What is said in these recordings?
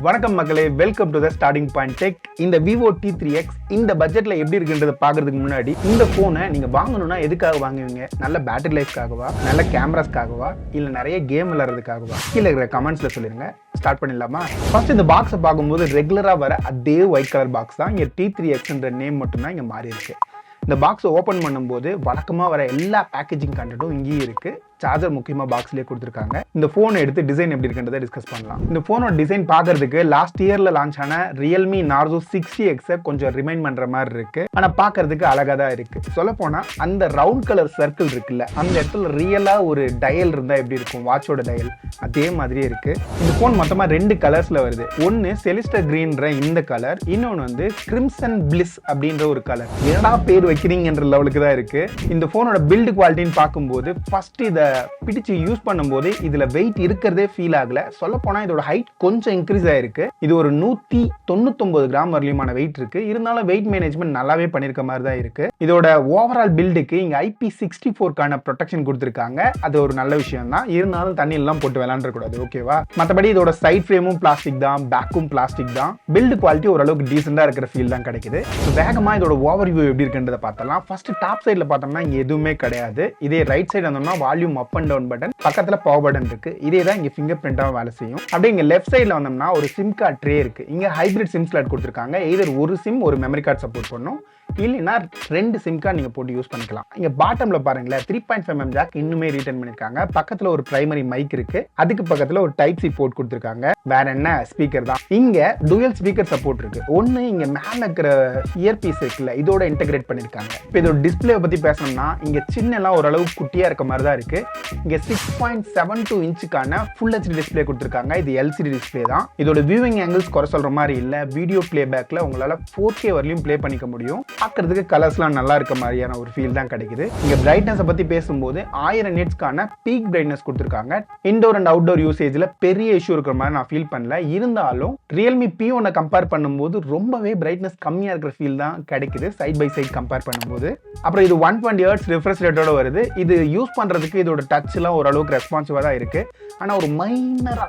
வணக்கம் மக்களே, welcome to the starting point tech. இந்த Vivo t3x இந்த பட்ஜெட்ல எப்படி இருக்குன்றத பாக்குறதுக்கு முன்னாடி இந்த போனை நீங்க வாங்கணும்னா எதுக்காக வாங்குவீங்க? நல்ல பேட்டரி லைஃப்காகவா, நல்ல கேமராஸ்க்காகவா, இல்ல நிறைய கேம் விளையாடுறதுக்காகவா? கீழே இருக்கிற கமெண்ட்ஸ்ல சொல்லிருங்க. ஸ்டார்ட் பண்ணிடலாமா? ஃபர்ஸ்ட் இந்த பாக்ஸை பார்க்கும்போது ரெகுலரா வர அதே ஒயிட் கலர் பாக்ஸ் தான். இங்க t3xன்ற நேம் மட்டும் தான் இங்க மாறி இருக்கு. இந்த பாக்ஸை ஓப்பன் பண்ணும்போது வழக்கமா வர எல்லா பேக்கேஜிங் கண்டென்ட்டும் இங்கேயும் இருக்கு. சார்ஜர் முக்கியமா பாக்ஸ்லயே கொடுத்துருக்காங்க. இந்த போன் எடுத்து டிசைன் எப்படி இருக்குன்றதை டிஸ்கஸ் பண்ணலாம். இந்த போனோட டிசைன் பாக்குறதுக்கு லாஸ்ட் இயர்ல லான்ச் ஆன ரியல்மி நார்சோ 60X கொஞ்சம் ரிமைண்ட் பண்ற மாதிரி இருக்கு. ஆனா பாக்குறதுக்கு அழகா தான் இருக்கு. சொல்ல போனா அந்த ரவுண்ட் கலர் சர்க்கிள் இருக்குல்ல, அந்த இடத்துல ரியலா ஒரு டயல் இருந்தா எப்படி இருக்கும், வாட்சோட டயல், அதே மாதிரியே இருக்கு. இந்த போன் மொத்தமா 2 கலர்ஸ்ல வருது. ஒன்னு செலிஸ்டர் கிரீன்ற இந்த கலர், இன்னொன்னு வந்து கிரிம்சன் பிளிஸ் அப்படின்ற ஒரு கலர். என்னடா பேர் வைக்கிறீங்கன்ற லெவலுக்கு தான் இருக்கு. இந்த போனோட பில்டு குவாலிட்டின்னு பார்க்கும்போது ஃபர்ஸ்ட் இதை பிடிச்சு யூஸ் பண்ணும்போது இதுல வெயிட் இருக்கிறதே ஃபீல் ஆகல. சொல்ல போனா இதோட ஹைட் கொஞ்சம் இன்க்ரீஸ் ஆயிருக்கு. இது ஒரு 199 கிராம் வரலியமான வெயிட் இருக்கு. இருந்தாலும் வெயிட் மேனேஜ்மெண்ட் நல்லாவே பண்ணிருக்க மாதிரி தான் இருக்கு. இதோட ஓவரால் பில்டுக்கு இங்க IP64 ப்ரொடெக்ஷன் கொடுத்திருக்காங்க. அது ஒரு நல்ல விஷயம் தான். இருந்தாலும் தண்ணி எல்லாம் போட்டு விளையாட கூடாது, ஓகேவா? மற்றபடி இதோட சைட் ஃப்ரேமும் பிளாஸ்டிக் தான், பேக்கும் பிளாஸ்டிக் தான். பில்டு குவாலிட்டி ஓரளவுக்கு டீசெண்டா இருக்கிற ஃபீல் தான் கிடைக்குது. வேகமா இதோட ஓவர் வியூ எப்படி இருக்குன்றத பார்த்தலாம். ஃபர்ஸ்ட் டாப் சைட்ல பார்த்தோம்னா இங்க எதுவுமே கிடையாது. இதே ரைட் சைடு வந்தோம்னா volume up and down button, பக்கத்துல பவர் பட்டன் இருக்கு. இதே தான் இங்க ஃபிங்கர் பிரிண்டாவும் வேலை செய்யும். அப்படியே இங்க லெஃப்ட் சைடுல வந்தோம்னா ஒரு சிம் கார்டு ட்ரே இருக்கு. இங்க ஹைபிரிட் சிம் ஸ்லாட் கொடுத்திருக்காங்க. எய்தர் ஒரு சிம் ஒரு மெமரி கார்டு சப்போர்ட் பண்ணும், இல்லைன்னா 2 சிம் கார்டு நீங்க போட்டு யூஸ் பண்ணிக்கலாம். இங்க பாட்டம்ல பாருங்களேன், 3.5mm ஜாக் இன்னுமே ரீட்டன் பண்ணிருக்காங்க. பக்கத்துல ஒரு பிரைமரி மைக் இருக்கு. அதுக்கு பக்கத்துல ஒரு டைப் சி போர்ட் கொடுத்திருக்காங்க. வேற என்ன, ஸ்பீக்கர் தான். இங்க டுவல் ஸ்பீக்கர் சப்போர்ட் இருக்கு. ஒன்னு இங்க மேல இருக்கிற இயர் பீஸ் இருக்குல்ல, இதோட இன்டகிரேட் பண்ணிருக்காங்க. இப்போ இதோட டிஸ்பிளே பத்தி பேசணும்னா இங்க சின்னலாம் ஓரளவு குட்டியா இருக்க மாதிரி தான் இருக்கு. இங்க 6.72 இன்ச்சுக்கான ஃபுல் HD டிஸ்பிளே கொடுத்திருக்காங்க. இது LCD டிஸ்பிளே தான். இதோட வியூவிங் ஆங்கிள்ஸ் குறை சொல்ற மாதிரி இல்ல. வீடியோ பிளே பேக்ல உங்களால 4K வரலையும் பிளே பண்ணிக்க முடியும். பார்க்கிறதுக்கு கலர்ஸ்லாம் நல்லா இருக்க மாதிரியான ஒரு ஃபீல் தான் கிடைக்குது. இங்க பிரைட்னஸ் பத்தி பேசும்போது 1000 nitsக்கான பீக் பிரைட்னஸ் கொடுத்திருக்காங்க. இன்டோர் அண்ட் அவுட்டோர் யூசேஜ்ல பெரிய இஷ்யூ இருக்கிற மாதிரி நான் ஃபீல் பண்ணல. இருந்தாலும் ரியல்மி P1 கம்பேர் பண்ணும்போது ரொம்பவே பிரைட்னஸ் கம்மியா இருக்கிற ஃபீல் தான் கிடைக்குது சைட் பை சைட் கம்பேர் பண்ணும்போது. அப்புறம் இது 120 Hz ரிஃப்ரெஷ் ரேட்டோட வருது. இது யூஸ் பண்றதுக்கு இதோட டச் எல்லாம் ஓரளவுக்கு ரெஸ்பான்சிவா தான் இருக்கு. ஆனா ஒரு மைனரா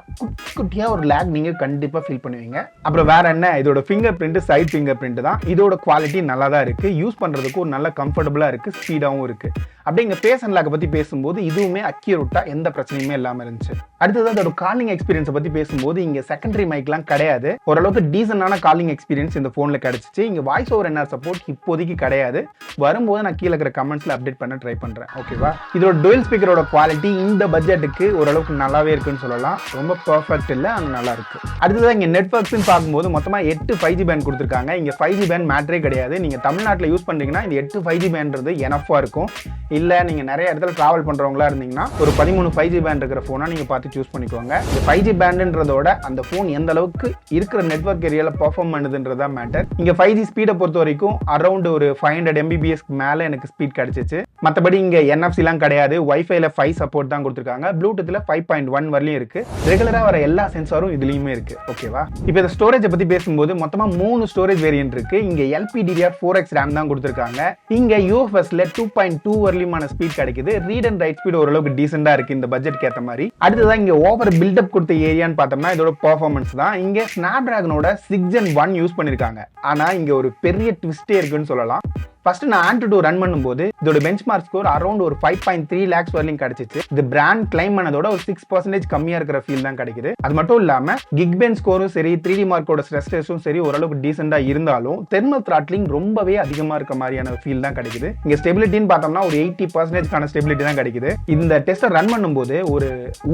குட்டியா ஒரு லேக் நீங்க கண்டிப்பா ஃபீல் பண்ணுவீங்க. அப்புறம் வேற என்ன, இதோட finger print side finger print தான். இதோட குவாலிட்டி நல்லா தான் இருக்கு. யூஸ் பண்றதுக்கு ஒரு நல்ல கம்ஃபர்டபுளா இருக்கு, ஸ்பீடாவும் இருக்கு. அப்படியே இங்க ஃபேஸ் அன்லாக் பத்தி பேசும்போது இதுவுமே அக்யூரேட்டா எந்த பிரச்சனையுமே இல்லாம இருந்துச்சு. அடுத்தது அதோட காலிங் எக்ஸ்பீரியன்ஸ் பத்தி பேசும்போது இங்க செகண்டரி மைக்லாம் கிடையாது. ஓரளவுக்கு டீசென்டான காலிங் எக்ஸ்பீரியன்ஸ் இந்த போன்ல கிடைச்சிச்சு. இங்க வாய்ஸ் ஓவர் NR சப்போர்ட் இப்போதைக்கு கிடையாது. வரும்போது நான் கீழே இருக்கிற கமெண்ட்ஸ்ல அப்டேட் பண்ண ட்ரை பண்றேன், ஓகேவா? இதோட டுவல் ஸ்பீக்கரோட குவாலிட்டி இந்த பட்ஜெட்டுக்கு ஓரளவுக்கு நல்லாவே இருக்குன்னு சொல்லலாம். ரொம்ப பெர்ஃபெக்ட் இல்ல, ஆனா நல்லா இருக்கு. அடுத்தது இங்க நெட்வொர்க்ஸ் பார்க்கும்போது மொத்தமா 8 5G பேண்ட் கொடுத்திருக்காங்க. இங்க 5G பேண்ட் மேட்டரே கிடையாது. நீங்க தமிழ்நாட்டில் யூஸ் பண்றீங்கன்னா இந்த 8 5G பேண்ட்றது எனஃபா இருக்கும். இல்ல நீங்க நிறைய இடத்துல டிராவல் பண்றவங்களா இருந்தீங்கன்னா ஒரு 13 5G பேண்ட் இருக்கிற போனா நீங்க பார்த்து சூஸ் பண்ணிக்கோங்க. இந்த 5G பேண்ட்ன்றதோட அந்த போன் எந்த அளவுக்கு இருக்கிற நெட்வொர்க் ஏரியால பெர்ஃபார்ம் பண்ணுதுன்றதா மேட்டர். இங்க 5G ஸ்பீடை பொறுத்த வரைக்கும் அரௌண்ட் ஒரு 500 Mbps மேல எனக்கு ஸ்பீட் கிடைச்சிச்சு. மற்றபடி இங்க NFC எல்லாம் கிடையாது. வைஃபைல 5 சப்போர்ட் தான் கொடுத்திருக்காங்க. ப்ளூடூத்ல 5.1 வரலையும் இருக்கு. ரெகுலரா வர எல்லா சென்சாரும் இதுலயுமே இருக்கு, ஓகேவா? இப்போ இந்த ஸ்டோரேஜ் பத்தி பேசும்போது மொத்தமா 3 ஸ்டோரேஜ் வேரியன்ட் இருக்கு. இங்க LPDDR4X RAM தான் கொடுத்திருக்காங்க. இங்க UFSல 2.2 வரலியமான ஸ்பீட் கிடைக்குது. ரீட் அண்ட் ரைட் ஸ்பீட் ஓரளவுக்கு டீசெண்டா இருக்கு இந்த பட்ஜெட்க்கு ஏத்த மாதிரி. அடுத்ததான் இங்க ஓவர் பில்டப் கொடுத்த ஏரியான்னு பார்த்தோம்னா இதோட பெர்ஃபார்மன்ஸ் தான். இங்க ஸ்னாப்டிராகனோட 6 Gen 1 யூஸ் பண்ணிருக்காங்க. ஆனா இங்க ஒரு பெரிய ட்விஸ்டே இருக்குன்னு சொல்லலாம். ஃபர்ஸ்ட் நான் Antutu ரன் பண்ணும்போது இதோட பெஞ்ச்மார்க் ஸ்கோர் அரௌண்ட் ஒரு 5.3 lakhs வரலையும் கிடைச்சிச்சு. இது பிராண்ட் கிளைம் பண்ணதோட ஒரு 6% கம்மியா இருக்கிற ஃபீல் தான் கிடைக்குது. அது மட்டும் இல்லாம கிக்பெஞ்ச் ஸ்கோரும் சரி, 3D மார்க்கோட ஸ்ட்ரெஸ் டெஸ்டும் சரி ஓரளவுக்கு டீசெண்டா இருந்தாலும் தெர்மல் த்ராட்லிங் ரொம்பவே அதிகமா இருக்க மாதிரியான ஃபீல் தான் கிடைக்குது. இங்க ஸ்டெபிலிட்டின்னு பார்த்தோம்னா ஒரு 80% ஸ்டெபிலிட்டி தான் கிடைக்குது. இந்த டெஸ்ட்டை ரன் பண்ணும்போது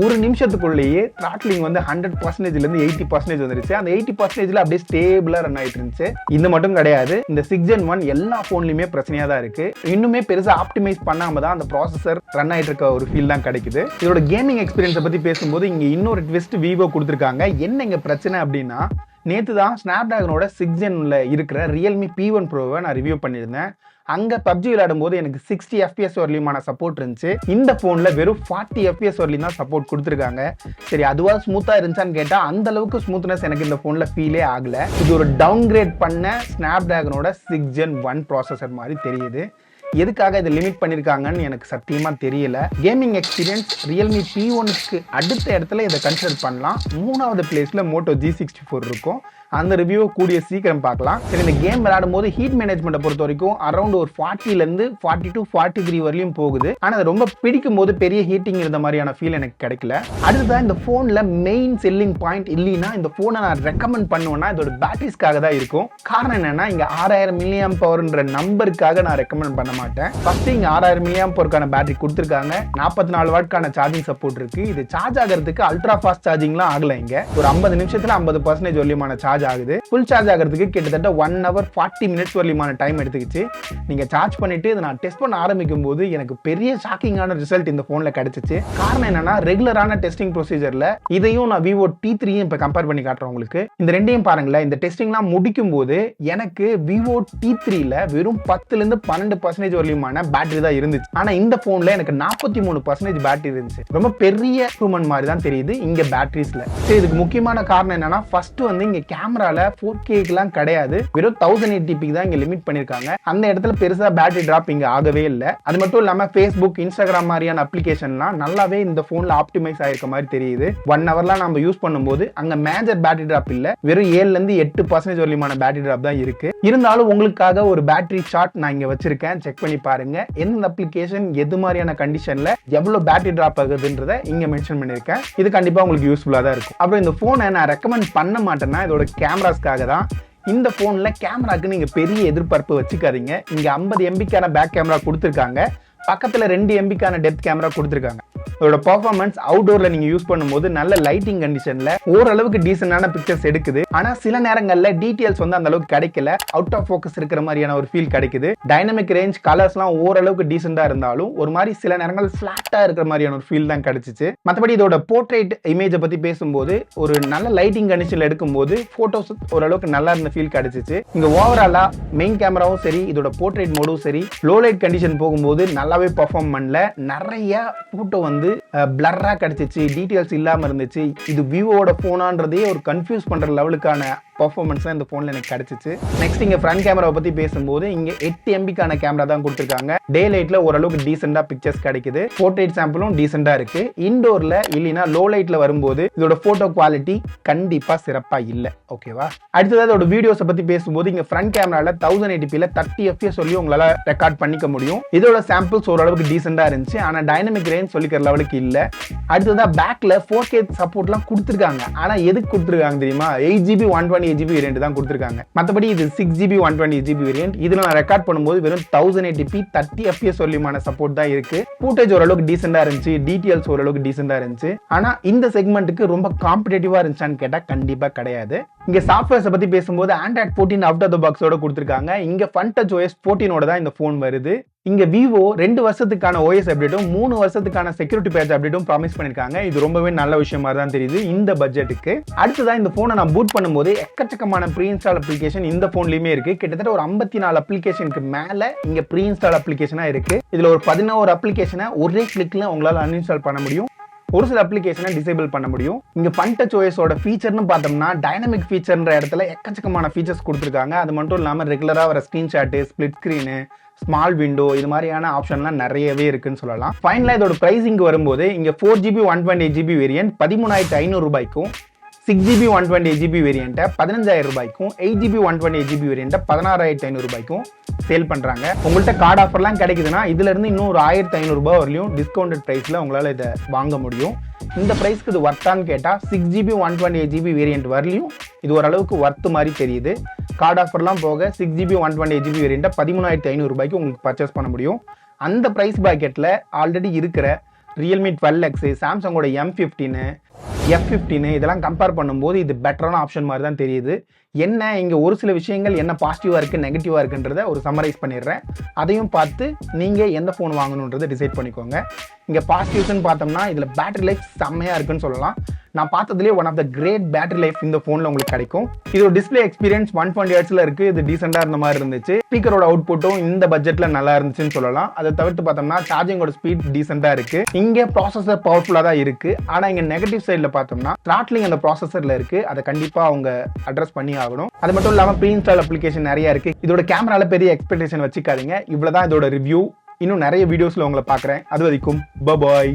ஒரு நிமிஷத்துக்குள்ளேயே த்ராட்லிங் வந்து 100%ல இருந்து 80% வந்துருச்சு. அந்த 80%ல அப்படியே ஸ்டேபிளா ரன் ஆயிட்டு இருந்துச்சு. இது மட்டும் கிடையாது, இந்த 6 Gen 1 எல்லா போன்லயும் பிரச்சனையா தான் இருக்கு. இன்னுமே பெருசா ஆப்டிமைஸ் பண்ணாம தான் அந்த ப்ராசஸர் ரன் ஆயிட்டு இருக்க ஒரு ஃபீல் தான் கிடைக்குது. இதோட கேமிங் எக்ஸ்பீரியன்ஸ் பத்தி பேசும்போது இங்க இன்னொரு ட்விஸ்ட் Vivo கொடுத்திருக்காங்க. என்ன இங்க பிரச்சனை அப்படின்னா, நேத்து தான் ஸ்னாப்டிராகனோட 6 Genல இருக்கிற ரியல்மி P1 Proவை நான் ரிவ்யூ பண்ணியிருந்தேன். அங்க PUBG விளையாடும் போது எனக்கு 60 FPS வரலியமான சப்போர்ட் இருந்துச்சு. இந்த போன்ல வெறும் 40 FPS வரலையும் தான் சப்போர்ட் கொடுத்திருக்காங்க. சரி, அதுவா ஸ்மூத்தா இருந்துச்சான்னு கேட்டா அந்த அளவுக்கு ஸ்மூத்னஸ் எனக்கு இந்த போன்ல ஃபீலே ஆகல. இது ஒரு டவுன் கிரேட் பண்ண ஸ்னாப்டிராகனோட 6 Gen 1 ப்ராசஸர் மாதிரி தெரியுது. எதுக்காக இதை லிமிட் பண்ணியிருக்காங்கன்னு எனக்கு சத்தியமா தெரியல. கேமிங் எக்ஸ்பீரியன்ஸ் ரியல்மி P1க்கு அடுத்த இடத்துல இதை கன்சிடர் பண்ணலாம். 3வது பிளேஸ்ல மோட்டோ G64 இருக்கும். அந்த ரிவ்யூ கூடிய சீக்கிரம் பார்க்கலாம். சரி, இந்த கேம் விளையாடும் போது ஹீட் மேனேஜ்மெண்ட்டை பொறுத்த வரைக்கும் அரௌண்ட் ஒரு 40லேருந்து 42 43 வரலையும் போகுது. ஆனால் அது ரொம்ப பிடிக்கும் போது பெரிய ஹீட்டிங் இருந்த மாதிரியான ஃபீல் எனக்கு கிடைக்கல. அடுத்ததான் இந்த ஃபோனில் மெயின் செல்லிங் பாயிண்ட் இல்லைன்னா இந்த ஃபோனை நான் ரெக்கமெண்ட் பண்ணுவேன்னா இதோட பேட்டரிஸ்க்காக தான் இருக்கும். காரணம் என்னன்னா இங்க 6000 mAh நம்பருக்காக நான் ரெக்கமெண்ட் பண்ண மாட்டேன். ஃபர்ஸ்ட் இங்க 6000 mAh பேட்டரி கொடுத்துருக்காங்க. 44 வாட்கான சார்ஜிங் சப்போர்ட் இருக்கு. இது சார்ஜ் ஆகிறதுக்கு அல்ட்ரா ஃபாஸ்ட் சார்ஜிங்லாம் ஆகல. இங்க ஒரு 50 நிமிஷத்துல 50% வரலியமான சார்ஜ் ஆகுது. ஃபுல் சார்ஜ் ஆகிறதுக்கு கிட்டத்தட்ட 1 hour 40 minutes வரலியமான டைம் எடுத்துக்கிச்சு. நீங்க சார்ஜ் பண்ணிட்டு இதை நான் டெஸ்ட் பண்ண ஆரம்பிக்கும் போது எனக்கு பெரிய ஷாக்கிங்கான ரிசல்ட் இந்த போன்ல கிடைச்சிச்சு. காரணம் என்னன்னா ரெகுலரான டெஸ்டிங் ப்ரொசீஜர்ல இதையும் நான் Vivo T3 இப்ப கம்பேர் பண்ணி காட்டுறேன் உங்களுக்கு. இந்த ரெண்டையும் பாருங்களேன். இந்த டெஸ்டிங்லாம் முடிக்கும் போது எனக்கு Vivo T3ல வெறும் 10லேருந்து 12% வரலியமான பேட்டரி தான் இருந்துச்சு. ஆனா இந்த போன்ல எனக்கு 43% பேட்டரி இருந்துச்சு. ரொம்ப பெரிய இம்ப்ரூவ்மென்ட் மாதிரி தான் தெரியுது இங்க பேட்டரிஸ்ல. இதுக்கு முக்கியமான காரணம் என்னன்னா ஃபர்ஸ்ட் வந்து இங்க கேமரால 4Kலாம் கிடையாது. வெறும் 1080p தான் இங்க லிமிட் பண்ணிருக்காங்க. அந்த இடத்துல பெருசா பேட்டரி டிராப் இங்க ஆகவே இல்ல. அது மட்டும் இல்லாம Facebook, Instagram மாதிரியான அப்ளிகேஷன்லாம் நல்லாவே இந்த போன்ல ஆப்டிமைஸ் ஆயிருக்க மாதிரி தெரியுது. 1 ஹவர்லாம் நம்ம யூஸ் பண்ணும்போது அங்க மேஜர் பேட்டரி டிராப் இல்ல. வெறும் 7லேருந்து 8% வரலியமான பேட்டரி டிராப் தான் இருக்கு. இருந்தாலும் உங்களுக்காக ஒரு பேட்டரி சார்ட் நான் இங்க வச்சிருக்கேன். செக் பண்ணி பாருங்க. எந்த அப்ளிகேஷன் எது மாதிரியான கண்டிஷன்ல எவ்வளவு பேட்டரி டிராப் ஆகுதுன்றத இங்க மென்ஷன் பண்ணிருக்கேன். இது கண்டிப்பா உங்களுக்கு யூஸ்ஃபுல்லா தான் இருக்கும். அப்புறம் இந்த போனை நான் ரெக்கமெண்ட் பண்ண மாட்டேன்னா இதோட கேமராஸ்க்காக தான். இந்த போன்ல கேமராக்கு நீங்க பெரிய எதிர்பார்ப்பு வச்சுக்காதீங்க. இங்க 50 MBக்கான பேக் கேமரா கொடுத்துருக்காங்க. பக்கத்துல 2 MBக்கான டெப்த் கேமரா கொடுத்துருக்காங்க. இதோட பெர்ஃபார்மன்ஸ் அவுட்டோர்ல நீங்க யூஸ் பண்ணும்போது நல்ல லைட்டிங் கண்டிஷன்ல ஓரளவுக்கு டீசென்டான பிக்சர்ஸ் எடுக்குது. ஆனா சில நேரங்கள்ல டீடைல்ஸ் வந்து அந்த அளவுக்கு கிடைக்கல. அவுட் ஆஃப் ஃபோக்கஸ் இருக்கிற மாதிரியான ஒரு ஃபீல் கிடைக்குது. டைனமிக் ரேஞ்ச் கலர்ஸ்லாம் ஓரளவுக்கு டீசென்டா இருந்தாலும் ஒரு மாதிரி சில நேரங்கள் ஃபிளாட்டா இருக்கிற மாதிரியான ஒரு ஃபீல் தான் கிடைச்சிச்சு. மற்றபடி இதோட போர்ட்ரேட் இமேஜை பத்தி பேசும்போது ஒரு நல்ல லைட்டிங் கண்டிஷன்ல எடுக்கும்போது போட்டோஸ் ஓரளவுக்கு நல்லா இருந்த ஃபீல் கிடைச்சிச்சு. இங்க ஓவராலா மெயின் கேமராவும் சரி, இதோட போர்ட்ரேட் மோடும் சரி, லோ லைட் கண்டிஷன் போகும்போது நல்லாவே பெர்ஃபார்ம் பண்ணல. நிறைய போட்டோ வந்து பிளர்ரா கிடைச்சிச்சு, டீடைல்ஸ் இல்லாம இருந்துச்சு. இது விவோட போனான்றதே ஒரு கன்ஃபியூஸ் பண்ற லெவலுக்கான பெர்ஃபார்மன்ஸ் தான் இந்த போன்ல எனக்கு கிடைச்சிச்சு. நெக்ஸ்ட் இங்க ஃப்ரண்ட் கேமராவை பத்தி பேசும்போது இங்க 8 MBக்கான கேமரா தான் கொடுத்துருக்காங்க. டே லைட்ல ஓரளவுக்கு டீசெண்டா பிக்சர்ஸ் கிடைக்குது. போர்ட்ரேட் சாம்பிளும் டீசெண்டா இருக்கு. இன்டோர்ல இல்லைன்னா லோ லைட்ல வரும்போது இதோட போட்டோ குவாலிட்டி கண்டிப்பா சிறப்பா இல்ல. ஓகேவா? அடுத்தது அதோட வீடியோஸை பத்தி பேசும்போது இங்க ஃப்ரண்ட் கேமரால 1080pல 30 FPS சொல்லி உங்களால ரெக்கார்ட் பண்ணிக்க முடியும். இதோட சாம்பிள்ஸ் ஓரளவுக்கு டீசெண்டா இருந்துச்சு. ஆனா டைனமிக் ரேஞ்ச் சொல்லிக்கிற லெவலுக்கு இல்ல. அடுத்ததா பேக்ல 4K சப்போர்ட்லாம் கொடுத்துருக்காங்க. ஆனா எதுக்கு கொடுத்துருக்காங்க தெரியுமா? 8GB 128GB வேரியன்ட் தான் கொடுத்துருக்காங்க. மற்றபடி இது 6GB 128GB வேரியன்ட். இதுல நான் ரெக்கார்ட் பண்ணும்போது வெறும் 1080p 30 FPS வரலியமான சப்போர்ட் தான் இருக்கு. ஃபுட்டேஜ் ஓரளவுக்கு டீசெண்டா இருந்துச்சு. டீடைல்ஸ் ஓரளவுக்கு டீசெண்டா இருந்துச்சு. ஆனா இந்த செக்மெண்ட்டுக்கு ரொம்ப காம்படிட்டிவா இருந்துச்சான்னு கேட்டா கண்டிப்பா கிடையாது. இங்க சாஃப்ட்வேர்ஸ் பத்தி பேசும்போது Android 14 அவுட் ஆஃப் தி பாக்ஸோட கொடுத்துருக்காங்க. இங்க FunTouch OS 14ஓட தான் இந்த போன் வருது. இங்க Vivo 2 வருஷத்துக்கான OS அப்டேட்டும் 3 வருஷத்துக்கான செக்யூரிட்டி பேட்ச் அப்டேட்டும் ப்ராமிஸ் பண்ணிருக்காங்க. இது ரொம்பவே நல்ல விஷயமா தான் தெரியுது இந்த பட்ஜெட்டுக்கு. அடுத்ததான் இந்த போனை நான் பூட் பண்ணும்போது எக்கச்சக்கமான ப்ரீ இன்ஸ்டால் அப்ளிகேஷன் இந்த போன்லயுமே இருக்கு. கிட்டத்தட்ட ஒரு 54 அப்ளிகேஷனுக்கு மேல இங்க ப்ரீ இன்ஸ்டால் அப்ளிகேஷனா இருக்கு. இதுல ஒரு 11 அப்ளிகேஷனை ஒரே கிளிக்ல உங்களால அன்இன்ஸ்டால் பண்ண முடியும். ஒரு சில அப்ளிகேஷனை டிசேபிள் பண்ண முடியும். இங்க FunTouch OSோட ஃபீச்சர்னு பார்த்தோம்னா டைனமிக் ஃபீச்சர்ன்ற இடத்துல எக்கச்சக்கமான ஃபீச்சர்ஸ் கொடுத்துருக்காங்க. அது மட்டும் இல்லாம ரெகுலரா வர screenshot, split screen, small window, இது மாதிரியான ஆப்ஷன்லாம் நிறையவே இருக்குன்னு சொல்லலாம். ஃபைனலா இதோட பிரைசிங் வரும்போது இங்க 4GB 128GB வேரியன்ட் 13,500 ரூபாய்க்கும், 6GB 128GB வேரியண்ட்டை 15,000 ரூபாய்க்கும், 8GB 128GB வேரியண்ட்டை 16,500 ரூபாய்க்கும் சேல் பண்றாங்க. உங்கள்கிட்ட கார்டு ஆஃபர்லாம் கிடைக்குதுன்னா இதுல இருந்து இன்னும் ஒரு 1,500 ரூபாய் வரலையும் டிஸ்கவுண்டட் பிரைஸ்ல உங்களால இதை வாங்க முடியும். இந்த பிரைஸ்க்கு இது வர்த்தான்னு கேட்டா 6GB 128GB வேரியன்ட் வரலையும் இது ஓரளவுக்கு வர்த்து மாதிரி தெரியுது. கார்டு ஆஃபர்லாம் போக 6GB 128GB வேரியண்ட்டை 13,500 ரூபாய்க்கு உங்களுக்கு பர்ச்சேஸ் பண்ண முடியும். அந்த பிரைஸ் பாக்கெட்ல ஆல்ரெடி இருக்கிற ரியல்மி 12X, சாம்சங்கோட M15, F15 இதெல்லாம் கம்பேர் பண்ணும்போது இது பெட்டரான ஆப்ஷன் மாதிரி தான் தெரியுது. என்ன இங்க ஒரு சில விஷயங்கள் என்ன பாசிட்டிவா இருக்கு, நெகட்டிவா இருக்குன்றத ஒரு சம்மரைஸ் பண்ணிடுறேன். அதையும் பார்த்து நீங்க எந்த போன் வாங்கணுன்றதை டிசைட் பண்ணிக்கோங்க. இங்க பாசிட்டிவ்ஸ்னு பார்த்தோம்னா இதுல பேட்டரி லைஃப் செம்மையா இருக்குன்னு சொல்லலாம். நான் பார்த்ததுலேயே one of the great battery life இந்த போன்ல உங்களுக்கு கிடைக்கும். இதோட டிஸ்பிளே எக்ஸ்பீரியன்ஸ் 120 Hzல இருக்கு. இது டீசெண்டா இருந்த மாதிரி இருந்துச்சு. ஸ்பீக்கரோட அவுட்புட்டும் இந்த பட்ஜெட்ல நல்லா இருந்துச்சுன்னு சொல்லலாம். அதை தவிர்த்து பார்த்தோம்னா சார்ஜிங்கோட ஸ்பீட் டீசெண்டா இருக்கு. இங்க ப்ராசஸர் பவர்ஃபுல்லா தான் இருக்கு. ஆனா இங்க நெகட்டிவ் சைடில் பார்த்தோம்னா த்ராட்லிங் அந்த ப்ராசஸரில் இருக்கு, அதை கண்டிப்பாக அவங்க அட்ரஸ் பண்ணி ஆகணும். அது மட்டும் இல்லாமல் ப்ரீ இன்ஸ்டால் அப்ளிகேஷன் நிறைய இருக்கு. இதோட கேமரால பெரிய எக்ஸ்பெக்டேஷன் வச்சுக்காதீங்க. இவ்வளவுதான் இதோட ரிவ்யூ. இன்னும் நிறைய வீடியோஸ்ல உங்களை பார்க்குறேன். அது வரைக்கும் பாய்.